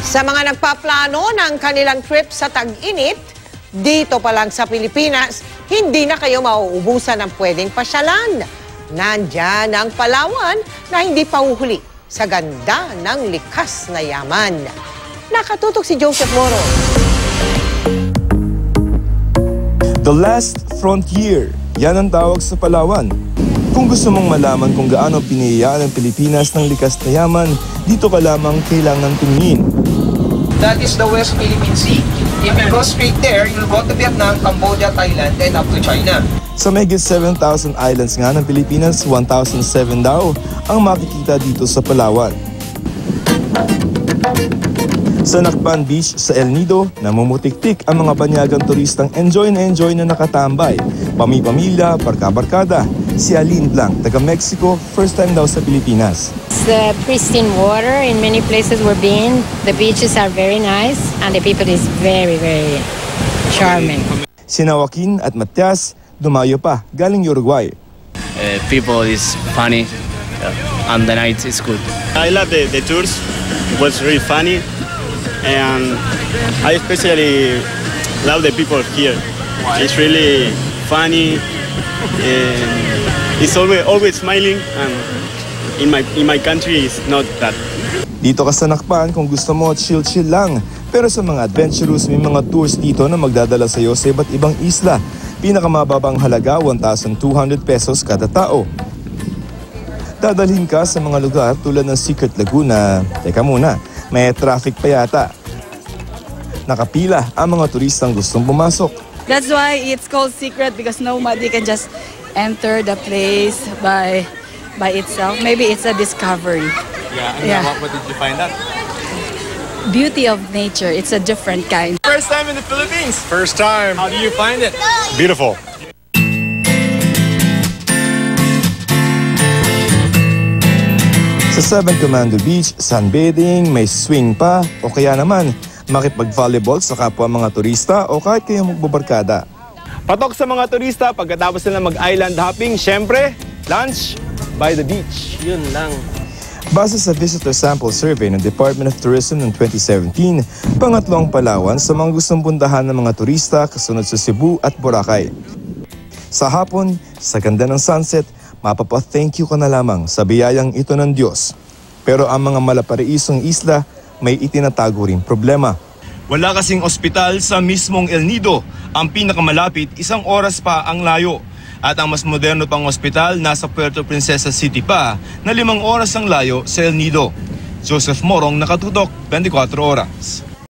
Sa mga nagpaplano ng kanilang trip sa tag-init, dito pa lang sa Pilipinas, hindi na kayo mauubusan ng pwedeng pasyalan. Nandyan ang Palawan na hindi pahuhuli sa ganda ng likas na yaman. Nakatutok si Joseph Moro. The Last Frontier, yan ang tawag sa Palawan. Kung gusto mong malaman kung gaano pinihiyaan ng Pilipinas ng likas na yaman, dito ka lamang kailangan tumingin. That is the West Philippine Sea. If you go straight there, you'll go to Vietnam, Cambodia, Thailand, and up to China. Sa mahigit 7,000 islands nga ng Pilipinas, 1,007 daw ang makikita dito sa Palawan. Sa Nacpan Beach sa El Nido, namumutik-tik ang mga banyagang turistang enjoy na nakatambay. Pami-pamilya, barka-barkada. Si Aline Blanc, taga Mexico, first time daw sa Pilipinas. The pristine water in many places we're been. The beaches are very nice and the people is very, very charming. Sina Joaquin at Matias, dumayo pa, galing Uruguay. People is funny and the night is good. I love the tours. It was really funny and I especially love the people here. It's really funny and it's always smiling and in my country is not that. Dito ka sa Nacpan kung gusto mo chill-chill lang. Pero sa mga adventurous, may mga tours dito na magdadala sa iyo sa iba't ibang isla. Pinakamababang halaga, 1,200 pesos kada tao. Dadalhin ka sa mga lugar tulad ng Secret Laguna. Teka muna, may traffic pa yata. Nakapila ang mga turistang gustong pumasok. That's why it's called secret because nobody can just enter the place by itself. Maybe it's a discovery. Yeah. What did you find out? Beauty of nature. It's a different kind. First time in the Philippines. First time. How do you find it? Beautiful. Sa Seven Commando Beach, sunbathing, may swing pa o kaya naman makipag-volleyball sa kapwa mga turista o kahit kayo magbabarkada. Patok sa mga turista pagkatapos nila mag-island hopping, syempre, lunch by the beach. Yun lang. Base sa visitor sample survey ng Department of Tourism noong 2017, pangatlo ang Palawan sa mga gustong puntahan ng mga turista kasunod sa Cebu at Boracay. Sa hapon, sa ganda ng sunset, mapapa-thank you ka na lamang sa biyayang ito ng Diyos. Pero ang mga malaparaisong isla, may itinatago ring problema. Wala kasing ospital sa mismong El Nido. Ang pinakamalapit, 1 oras pa ang layo. At ang mas moderno pang ospital nasa Puerto Princesa City pa na 5 oras ang layo sa El Nido. Joseph Morong, Nakatutok, 24 Oras.